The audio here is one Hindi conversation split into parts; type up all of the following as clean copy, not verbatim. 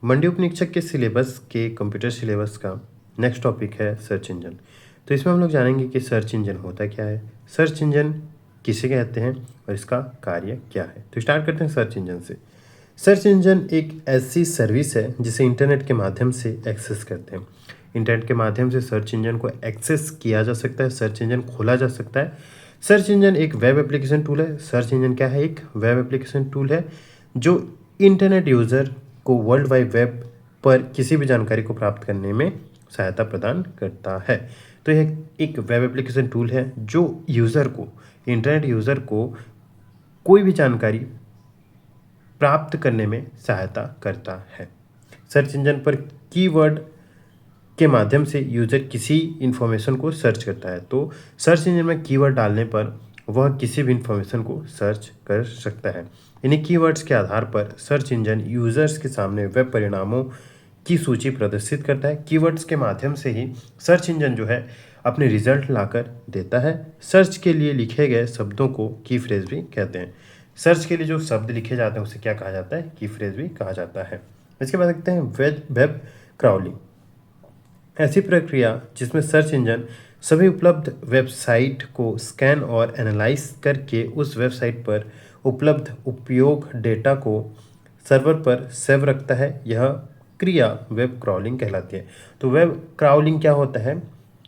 मंडी उप निरीक्षक के सिलेबस के कंप्यूटर सिलेबस का नेक्स्ट टॉपिक है सर्च इंजन। तो इसमें हम लोग जानेंगे कि सर्च इंजन होता क्या है, सर्च इंजन किसे कहते हैं और इसका कार्य क्या है। तो स्टार्ट करते हैं सर्च इंजन से। सर्च इंजन एक ऐसी सर्विस है जिसे इंटरनेट के माध्यम से एक्सेस करते हैं। इंटरनेट के माध्यम से सर्च इंजन को एक्सेस किया जा सकता है, सर्च इंजन खोला जा सकता है। सर्च इंजन एक वेब एप्लीकेशन टूल है। सर्च इंजन क्या है? एक वेब एप्लीकेशन टूल है जो इंटरनेट यूज़र को वर्ल्ड वाइड वेब पर किसी भी जानकारी को प्राप्त करने में सहायता प्रदान करता है। तो यह एक वेब एप्लीकेशन टूल है जो यूज़र को, इंटरनेट यूज़र को कोई भी जानकारी प्राप्त करने में सहायता करता है। सर्च इंजन पर कीवर्ड के माध्यम से यूज़र किसी इन्फॉर्मेशन को सर्च करता है। तो सर्च इंजन में कीवर्ड डालने पर वह किसी भी इन्फॉर्मेशन को सर्च कर सकता है। इन्हीं कीवर्ड्स के आधार पर सर्च इंजन यूज़र्स के सामने वेब परिणामों की सूची प्रदर्शित करता है। कीवर्ड्स के माध्यम से ही सर्च इंजन जो है अपने रिजल्ट लाकर देता है। सर्च के लिए लिखे गए शब्दों को की फ्रेज भी कहते हैं। सर्च के लिए जो शब्द लिखे जाते हैं उसे क्या कहा जाता है? की फ्रेज भी कहा जाता है। इसके बाद देखते हैं वेब क्राउलिंग। ऐसी प्रक्रिया जिसमें सर्च इंजन सभी उपलब्ध वेबसाइट को स्कैन और एनालाइज करके उस वेबसाइट पर उपलब्ध उपयोग डेटा को सर्वर पर सेव रखता है, यह क्रिया वेब क्राउलिंग कहलाती है। तो वेब क्राउलिंग क्या होता है?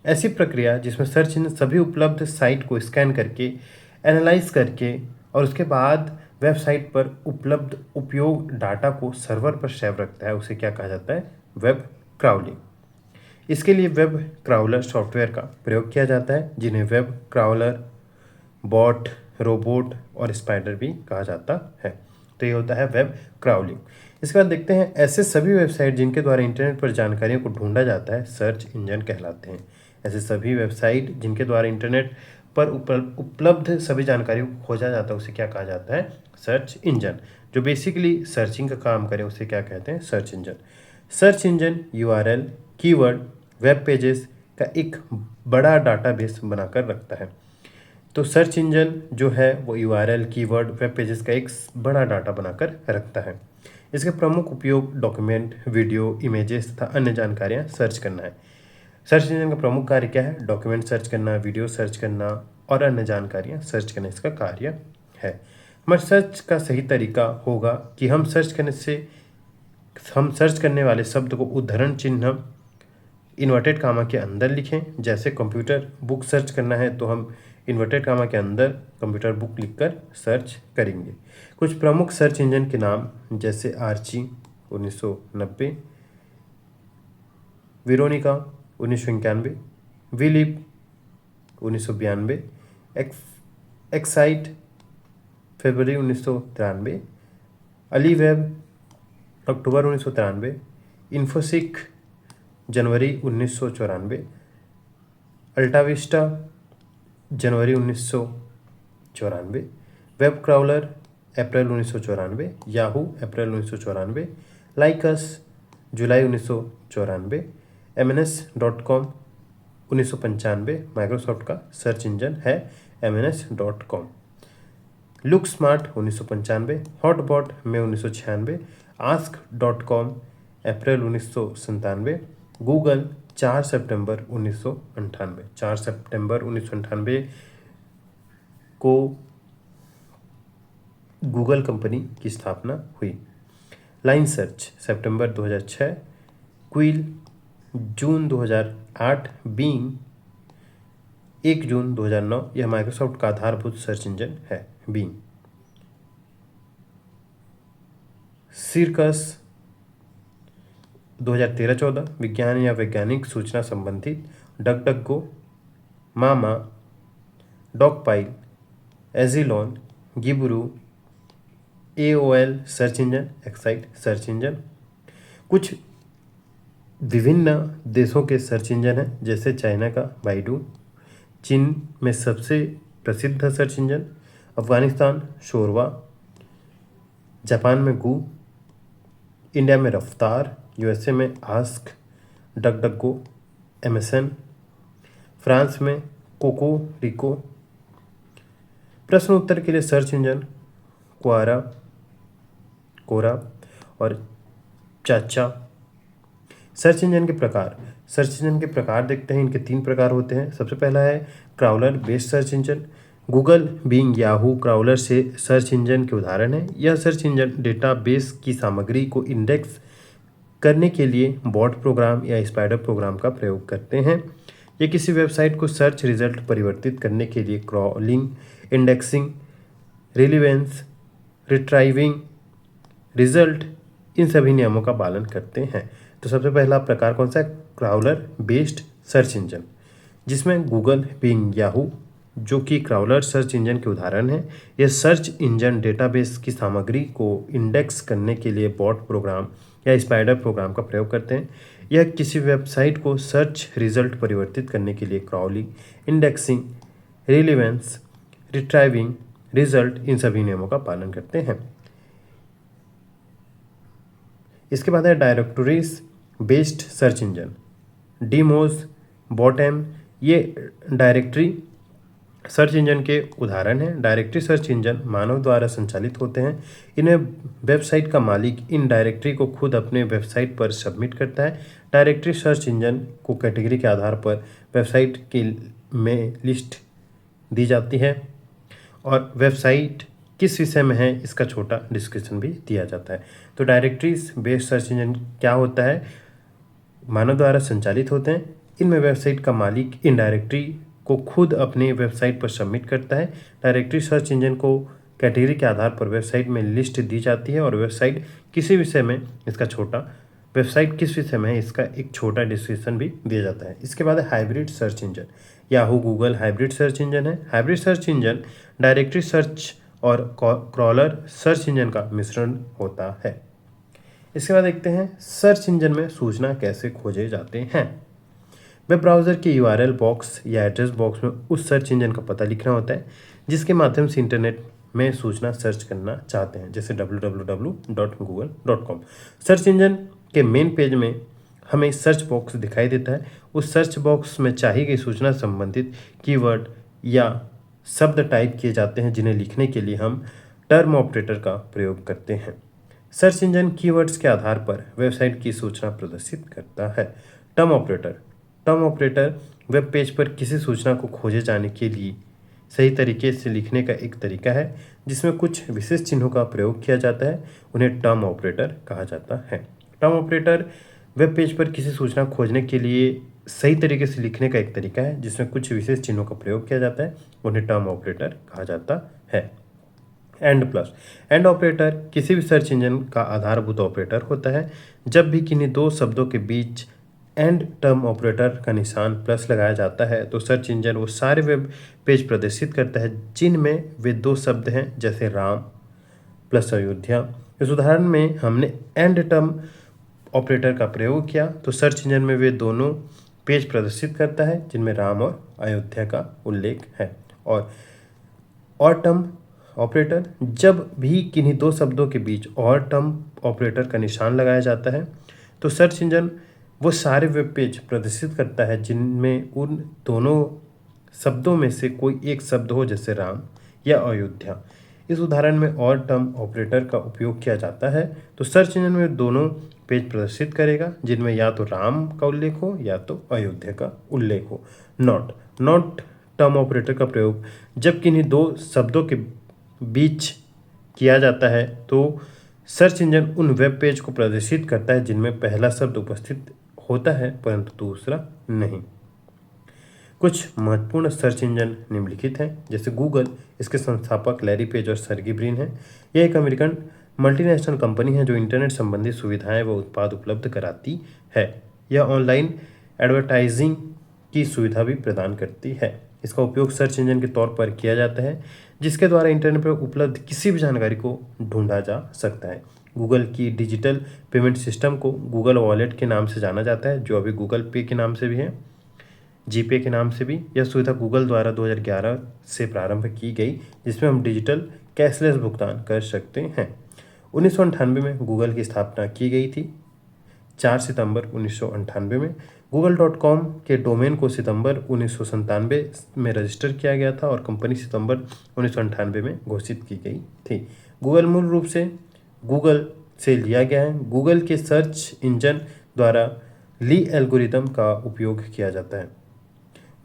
ऐसी प्रक्रिया जिसमें सर्च इंजन सभी उपलब्ध साइट को स्कैन करके एनालाइज करके और उसके बाद वेबसाइट पर उपलब्ध उपयोग डाटा को सर्वर पर सेव रखता है, उसे क्या कहा जाता है? Web crawling. इसके लिए वेब क्राउलर सॉफ्टवेयर का प्रयोग किया जाता है जिन्हें वेब क्राउलर, बॉट, रोबोट और स्पाइडर भी कहा जाता है। तो ये होता है वेब क्राउलिंग। इसके बाद देखते हैं ऐसे सभी वेबसाइट जिनके द्वारा इंटरनेट पर जानकारियों को ढूंढा जाता है सर्च इंजन कहलाते हैं। ऐसे सभी वेबसाइट जिनके द्वारा इंटरनेट पर उपलब्ध सभी जानकारियों को खोजा जाता है उसे क्या कहा जाता है? Search engine. जो बेसिकली सर्चिंग का काम करे उसे क्या कहते हैं? Search engine. Search engine URL, keyword, web pages का एक बड़ा डाटाबेस बनाकर रखता है। तो सर्च इंजन जो है वो यूआरएल, कीवर्ड, वेब पेजेस का एक बड़ा डाटा बनाकर रखता है। इसके प्रमुख उपयोग डॉक्यूमेंट, वीडियो, इमेजेस तथा अन्य जानकारियाँ सर्च करना है। सर्च इंजन का प्रमुख कार्य क्या है? डॉक्यूमेंट सर्च करना, वीडियो सर्च करना और अन्य जानकारियाँ सर्च करना इसका कार्य है। हमारे सर्च का सही तरीका होगा कि हम सर्च करने वाले शब्द को उद्धरण चिन्ह इन्वर्टेड कामा के अंदर लिखें। जैसे कंप्यूटर बुक सर्च करना है तो हम इन्वर्टेड कामा के अंदर कंप्यूटर बुक लिखकर सर्च करेंगे। कुछ प्रमुख सर्च इंजन के नाम जैसे आर्ची 1990, वेरोनिका 1991, विलिप 1992, एक्साइट फरवरी 1993, अलीवेब अक्टूबर 1993, इन्फोसिक जनवरी 1994, अल्टाविस्टा जनवरी 1994, वेब क्राउलर अप्रैल 1994, याहू अप्रैल 1994, लाइकस जुलाई 1994, mns.com 1995, माइक्रोसॉफ्ट का सर्च इंजन है mns.com, लुक स्मार्ट 1995, हॉटबॉट मई 1996, आस्क.com अप्रैल 1997, गूगल 4 सितंबर 1998। 4 सितंबर 1998 को गूगल कंपनी की स्थापना हुई। लाइन सर्च सितंबर 2006, क्विल जून 2008, बींग 1 जून 2009। यह माइक्रोसॉफ्ट का आधारभूत सर्च इंजन है बींग। सिरकस 2013-14 विज्ञान या वैज्ञानिक सूचना संबंधित, डकडकगो, मामा, डॉगपाइल, एजिलॉन, गिबरू, AOL search engine, excite search engine. कुछ विभिन्न देशों के सर्च इंजन हैं जैसे चाइना का बाइडू, चीन में सबसे प्रसिद्ध सर्च इंजन, अफगानिस्तान शोरवा, जापान में गू, इंडिया में रफ्तार, यूएसए में आस्क, डकडकगो, MSN, फ्रांस में कोको रिको। प्रश्न उत्तर के लिए सर्च इंजन क्वारा, कोरा और चाचा। सर्च इंजन के प्रकार। सर्च इंजन के प्रकार देखते हैं, इनके 3 प्रकार होते हैं। सबसे पहला है crawler based search engine. Google, Bing, Yahoo crawler से सर्च इंजन के उदाहरण है। यह सर्च इंजन डेटाबेस की सामग्री को इंडेक्स करने के लिए बॉट प्रोग्राम या स्पाइडर प्रोग्राम का प्रयोग करते हैं। ये किसी वेबसाइट को सर्च रिजल्ट परिवर्तित करने के लिए crawling, indexing, relevance, retrieving, result, इन सभी नियमों का पालन करते हैं। तो सबसे पहला प्रकार कौन सा है? क्राउलर बेस्ड सर्च इंजन, जिसमें गूगल, बिंग, याहू जो कि क्राउलर सर्च इंजन के उदाहरण हैं। यह सर्च इंजन डेटाबेस की सामग्री को इंडेक्स करने के लिए बॉट प्रोग्राम या स्पाइडर प्रोग्राम का प्रयोग करते हैं। यह किसी वेबसाइट को सर्च रिजल्ट परिवर्तित करने के लिए crawling, indexing, relevance, retrieving, result, इन सभी नियमों का पालन करते हैं। इसके बाद है directories based search engine, DMOZ, बॉटम। ये डायरेक्टरी सर्च इंजन के उदाहरण हैं। डायरेक्टरी सर्च इंजन मानव द्वारा संचालित होते हैं। इन्हें वेबसाइट का मालिक इन डायरेक्टरी को खुद अपने वेबसाइट पर सबमिट करता है। डायरेक्टरी सर्च इंजन को कैटेगरी के आधार पर वेबसाइट के में लिस्ट दी जाती है और वेबसाइट किस विषय में है इसका छोटा डिस्क्रिप्शन भी दिया जाता है। तो डायरेक्टरीज बेस्ड सर्च इंजन क्या होता है? मानव द्वारा संचालित होते हैं। इनमें वेबसाइट का मालिक इन डायरेक्टरी को खुद अपने वेबसाइट पर सबमिट करता है। डायरेक्टरी सर्च इंजन को कैटेगरी के आधार पर वेबसाइट में लिस्ट दी जाती है और वेबसाइट किस विषय में है इसका एक छोटा डिस्क्रिप्शन भी दिया जाता है। इसके बाद है hybrid search engine. Yahoo, Google hybrid search engine है। Hybrid search engine directory search और क्रॉलर सर्च इंजन का मिश्रण होता है। इसके बाद देखते हैं सर्च इंजन में सूचना कैसे खोजे जाते हैं। वेब ब्राउज़र के URL बॉक्स या एड्रेस बॉक्स में उस सर्च इंजन का पता लिखना होता है जिसके माध्यम से इंटरनेट में सूचना सर्च करना चाहते हैं, जैसे www.google.com। सर्च इंजन के मेन पेज में हमें सर्च बॉक्स दिखाई देता है। उस सर्च बॉक्स में चाहिए गई सूचना संबंधित कीवर्ड या शब्द टाइप किए जाते हैं, जिन्हें लिखने के लिए हम टर्म ऑपरेटर का प्रयोग करते हैं। सर्च इंजन कीवर्ड्स के आधार पर वेबसाइट की सूचना प्रदर्शित करता है। टर्म ऑपरेटर वेब पेज पर किसी सूचना को खोजे जाने के लिए सही तरीके से लिखने का एक तरीका है, जिसमें कुछ विशेष चिन्हों का प्रयोग किया जाता है। उन्हें टर्म ऑपरेटर कहा जाता है। टर्म ऑपरेटर वेब पेज पर किसी सूचना खोजने के लिए सही तरीके से लिखने का एक तरीका है, जिसमें कुछ विशेष चिन्हों का प्रयोग किया जाता है। उन्हें टर्म ऑपरेटर कहा जाता है। एंड ऑपरेटर किसी भी सर्च इंजन का आधारभूत ऑपरेटर होता है। जब भी किन्हीं दो शब्दों के बीच एंड टर्म ऑपरेटर का निशान प्लस लगाया जाता है तो सर्च इंजन वो सारे वेब पेज प्रदर्शित करता है जिनमें वे दो शब्द हैं, जैसे राम प्लस अयोध्या। इस उदाहरण में हमने एंड टर्म ऑपरेटर का प्रयोग किया तो सर्च इंजन में वे दोनों पेज प्रदर्शित करता है जिनमें राम और अयोध्या का उल्लेख है। और टर्म ऑपरेटर, जब भी किन्हीं दो शब्दों के बीच और टर्म ऑपरेटर का निशान लगाया जाता है तो सर्च इंजन वो सारे वेब पेज प्रदर्शित करता है जिनमें उन दोनों शब्दों में से कोई एक शब्द हो, जैसे राम या अयोध्या। इस उदाहरण में और टर्म ऑपरेटर का उपयोग किया जाता है तो सर्च इंजन में दोनों पेज प्रदर्शित करेगा जिनमें या तो राम का उल्लेख हो या तो अयोध्या का उल्लेख हो। नॉट टर्म ऑपरेटर का प्रयोग जब किन्हीं दो शब्दों के बीच किया जाता है तो सर्च इंजन उन वेब पेज को प्रदर्शित करता है जिनमें पहला शब्द उपस्थित होता है परंतु दूसरा नहीं। कुछ महत्वपूर्ण सर्च इंजन निम्नलिखित हैं, जैसे गूगल, इसके संस्थापक लैरी पेज और सर्गी ब्रिन हैं। यह एक अमेरिकन मल्टीनेशनल कंपनी है जो इंटरनेट संबंधी सुविधाएं व उत्पाद उपलब्ध कराती है। यह ऑनलाइन एडवर्टाइजिंग की सुविधा भी प्रदान करती है। इसका उपयोग सर्च इंजन के तौर पर किया जाता है जिसके द्वारा इंटरनेट पर उपलब्ध किसी भी जानकारी को ढूंढा जा सकता है। गूगल की डिजिटल पेमेंट सिस्टम को गूगल वॉलेट के नाम से जाना जाता है, जो अभी गूगल पे के नाम से भी है, जीपे के नाम से भी। यह सुविधा गूगल द्वारा 2011 से प्रारंभ की गई, जिसमें हम डिजिटल कैशलेस भुगतान कर सकते हैं। 1998 में गूगल की स्थापना की गई थी। 4 सितंबर 1998 में google.com के डोमेन को सितंबर 1997 में रजिस्टर किया गया था और कंपनी सितंबर 1998 में घोषित की गई थी। गूगल मूल रूप से गूगल से लिया गया है। गूगल के सर्च इंजन द्वारा ली एल्गोरिदम का उपयोग किया जाता है।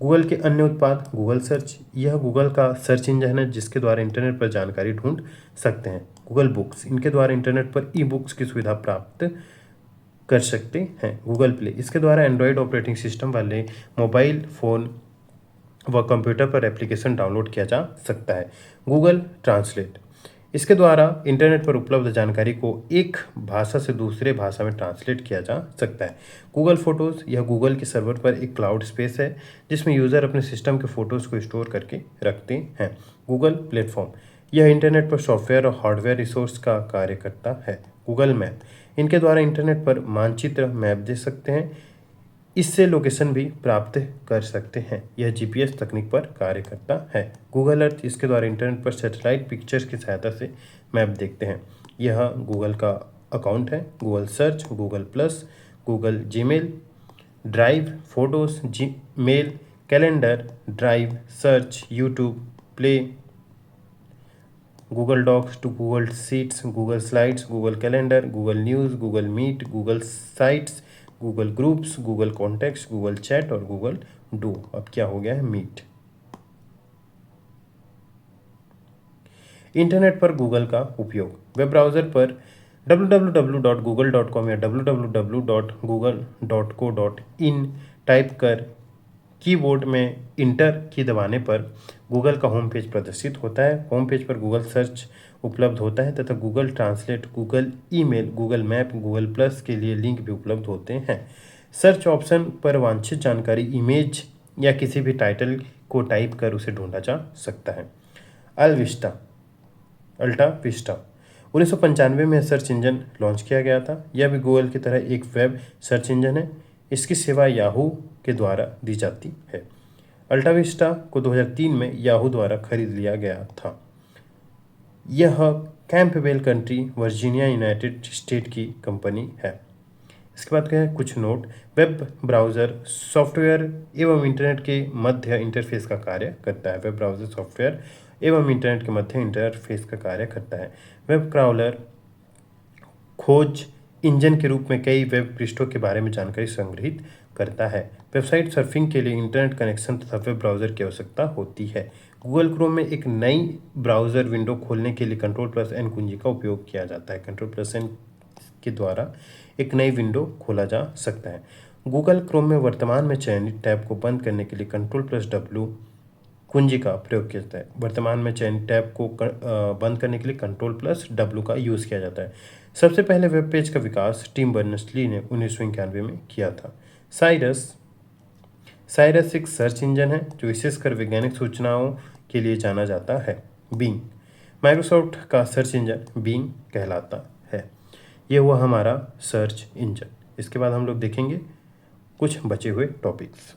गूगल के अन्य उत्पाद गूगल सर्च, यह गूगल का सर्च इंजन है जिसके द्वारा इंटरनेट पर जानकारी ढूंढ सकते हैं। गूगल बुक्स, इनके द्वारा इंटरनेट पर ई बुक्स की सुविधा प्राप्त कर सकते हैं। गूगल प्ले, इसके द्वारा एंड्रॉयड ऑपरेटिंग सिस्टम वाले मोबाइल फ़ोन व कंप्यूटर पर एप्लीकेशन डाउनलोड किया जा सकता है। गूगल ट्रांसलेट, इसके द्वारा इंटरनेट पर उपलब्ध जानकारी को एक भाषा से दूसरे भाषा में ट्रांसलेट किया जा सकता है। गूगल फोटोज़, यह गूगल के सर्वर पर एक क्लाउड स्पेस है जिसमें यूज़र अपने सिस्टम के फ़ोटोज़ को स्टोर करके रखते हैं। गूगल प्लेटफॉर्म, यह इंटरनेट पर सॉफ्टवेयर और हार्डवेयर रिसोर्स का कार्य करता है। गूगल मैप, इनके द्वारा इंटरनेट पर मानचित्र मैप दे सकते हैं, इससे लोकेशन भी प्राप्त कर सकते हैं। यह जीपीएस तकनीक पर कार्य करता है। गूगल अर्थ, इसके द्वारा इंटरनेट पर सैटेलाइट पिक्चर्स की सहायता से मैप देखते हैं। यह गूगल का अकाउंट है। Google search, Google plus, Google Gmail, drive, photos, Gmail, calendar, drive, search, YouTube, play, Google docs to Google sheets, Google slides, Google calendar, Google news, Google meet, Google sites, Google groups, Google contacts, Google chat और गूगल डू। अब क्या हो गया है, मीट। इंटरनेट पर गूगल का उपयोग, वेब ब्राउज़र पर www.google.com या www.google.co.in टाइप कर कीबोर्ड में इंटर की दबाने पर गूगल का होम पेज प्रदर्शित होता है। होम पेज पर गूगल सर्च उपलब्ध होता है तथा Google translate, Google email, Google map, Google plus के लिए लिंक भी उपलब्ध होते हैं। सर्च ऑप्शन पर वांछित जानकारी, इमेज या किसी भी टाइटल को टाइप कर उसे ढूंढा जा सकता है। अल्टा विस्टा, 1995 में सर्च इंजन लॉन्च किया गया था। यह भी गूगल की तरह एक वेब सर्च इंजन है। इसकी सेवा याहू के द्वारा दी जाती है। अल्टा विस्टा को 2003 में याहू द्वारा खरीद लिया गया था। यह Campbell country, Virginia, United state की कंपनी है। इसके बाद क्या है, कुछ नोट। वेब ब्राउज़र सॉफ्टवेयर एवं इंटरनेट के मध्य इंटरफेस का कार्य करता है। वेब ब्राउज़र सॉफ्टवेयर एवं इंटरनेट के मध्य इंटरफेस का कार्य करता है। वेब क्राउलर खोज इंजन के रूप में कई वेब पृष्ठों के बारे में जानकारी संग्रहित करता है। वेबसाइट सर्फिंग के लिए इंटरनेट कनेक्शन तथा वेब ब्राउज़र की आवश्यकता होती है। गूगल क्रोम में एक नई ब्राउज़र विंडो खोलने के लिए Ctrl+N कुंजी का उपयोग किया जाता है। Ctrl+N के द्वारा एक नई विंडो खोला जा सकता है। गूगल क्रोम में वर्तमान में चयनित टैब को बंद करने के लिए Ctrl+W कुंजी का प्रयोग किया जाता है। वर्तमान में चयनित टैब को बंद करने के लिए Ctrl+W का यूज़ किया जाता है। सबसे पहले वेब पेज का विकास टिम बर्नर्स-ली ने 1991 में किया था। साइरस एक सर्च इंजन है जो विशेषकर वैज्ञानिक सूचनाओं के लिए जाना जाता है। बिंग, माइक्रोसॉफ्ट का सर्च इंजन बिंग कहलाता है। ये हुआ हमारा सर्च इंजन। इसके बाद हम लोग देखेंगे कुछ बचे हुए टॉपिक्स।